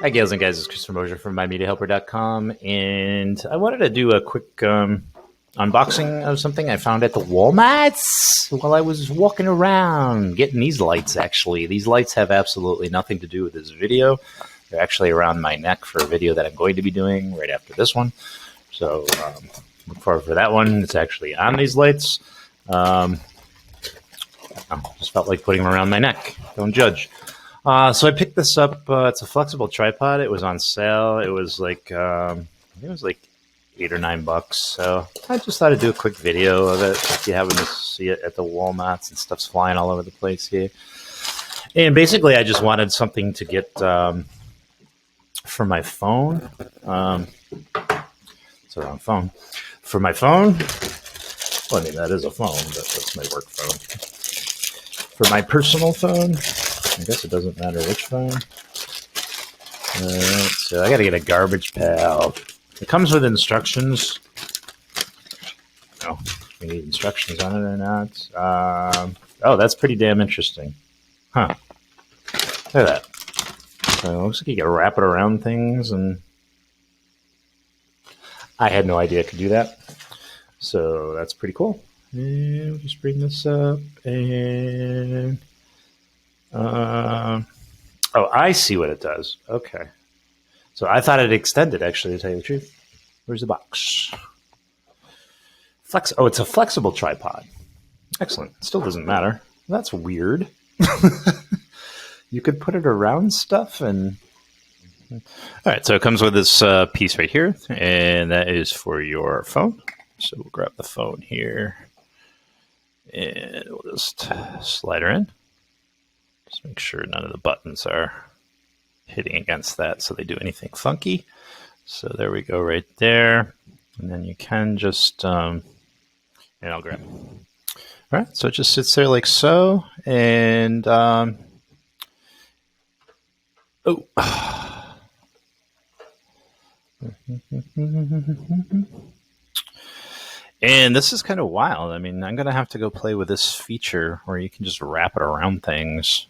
Hi, gals and guys. It's Christopher Mosier from MyMediaHelper.com, and I wanted to do a quick unboxing of something I found at the Walmarts while I was walking around getting these lights. Actually, these lights have absolutely nothing to do with this video. They're actually around my neck for a video that I'm going to be doing right after this one. So look forward for that one. It's actually on these lights. I just felt like putting them around my neck. Don't judge. So I picked this up. It's a flexible tripod. It was on sale. It was like I think it was like $8 or $9. So I just thought I'd do a quick video of it. If you happen to see it at the Walmarts and stuff's flying all over the place here. And basically, I just wanted something to get for my phone. It's the wrong phone. For my phone. Well, I mean, that is a phone, but that's my work phone. For my personal phone. I guess it doesn't matter which phone. Alright, so I gotta get a garbage pail. It comes with instructions. Oh, we need instructions on it or not. Oh, that's pretty damn interesting. Huh. Look at that. So it looks like you can wrap it around things, and I had no idea I could do that. So that's pretty cool. And we'll just bring this up and... oh, I see what it does. Okay. So I thought it extended, actually, to tell you the truth. Where's the box? Oh, it's a flexible tripod. Excellent. Still doesn't matter. That's weird. You could put it around stuff and... All right, so it comes with this piece right here, and that is for your phone. So we'll grab the phone here, and we'll just slide her in. Just make sure none of the buttons are hitting against that so they do anything funky. So there we go right there. And then you can just, and I'll grab it. All right, so it just sits there like so. And, oh. And this is kind of wild. I mean, I'm going to have to go play with this feature where you can just wrap it around things.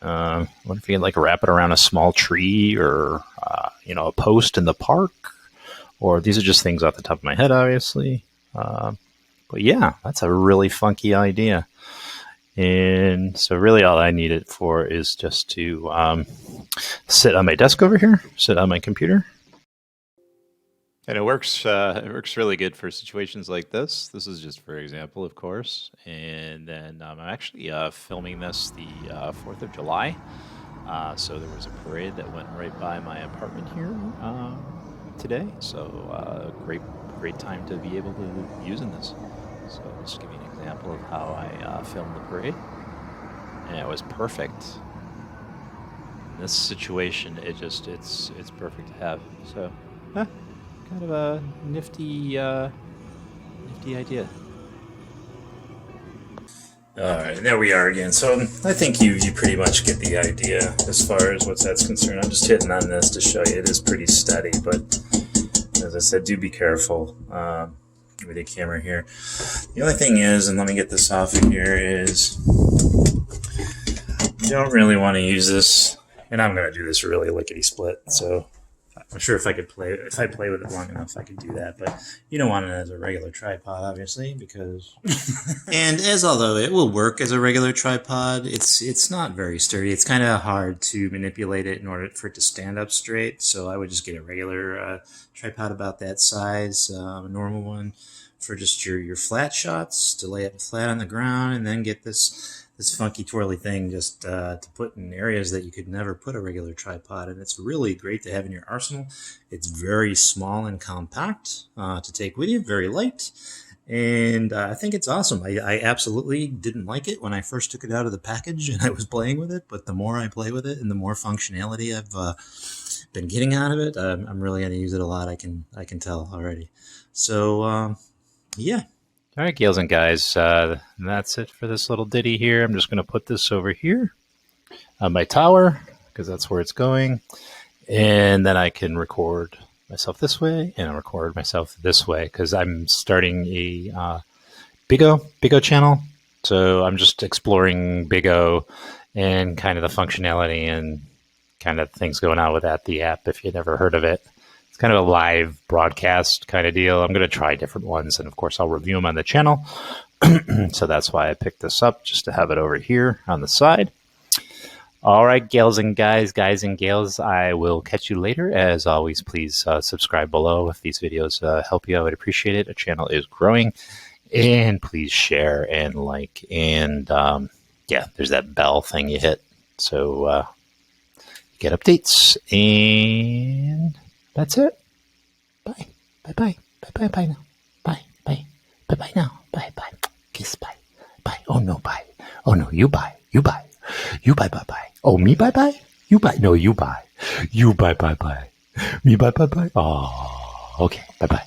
What if you like wrap it around a small tree or, a post in the park? Or these are just things off the top of my head, obviously. But yeah, that's a really funky idea. And so really all I need it for is just to sit on my desk over here, sit on my computer. And it works really good for situations like this. This is just for example, of course. And then I'm actually filming this the 4th of July. So there was a parade that went right by my apartment here today. So great time to be able to be using this. So I'll just give you an example of how I filmed the parade. And it was perfect. In this situation, it's perfect to have. So, kind of a nifty idea. All right, there we are again. So I think you pretty much get the idea as far as what that's concerned. I'm just hitting on this to show you it is pretty steady, but as I said, do be careful with your camera here. The only thing is, and let me get this off of here, is you don't really want to use this, and I'm going to do this really lickety-split, so I'm sure if I play with it long enough, I could do that. But you don't want it as a regular tripod, obviously, because... And although it will work as a regular tripod, it's not very sturdy. It's kind of hard to manipulate it in order for it to stand up straight. So I would just get a regular tripod about that size, a normal one, for just your flat shots, to lay it flat on the ground, and then get this funky twirly thing just to put in areas that you could never put a regular tripod. And it's really great to have in your arsenal. It's very small and compact to take with you, very light. And I think it's awesome. I absolutely didn't like it when I first took it out of the package and I was playing with it. But the more I play with it and the more functionality I've been getting out of it, I'm really going to use it a lot. I can tell already. So, yeah. All right, gals and guys, that's it for this little ditty here. I'm just going to put this over here on my tower because that's where it's going. And then I can record myself this way and record myself this way because I'm starting a Big-O channel. So I'm just exploring Big-O and kind of the functionality and kind of things going on with that. The app, if you'd never heard of it, it's kind of a live broadcast kind of deal. I'm going to try different ones, and of course, I'll review them on the channel. So that's why I picked this up, just to have it over here on the side. All right, gals and guys and gals, I will catch you later. As always, please subscribe below if these videos help you. I would appreciate it. The channel is growing. And please share and like. And yeah, there's that bell thing you hit. So you get updates. And that's it. Bye. Bye-bye. Bye-bye now. Bye. Bye. Bye-bye now. Bye-bye. Kiss. Bye. Bye. Oh, no. Bye. Oh, no. You bye. You bye. You bye bye bye. Oh, me bye bye? You bye. No, you bye. You bye bye bye. Me bye bye bye. Oh, okay. Bye bye.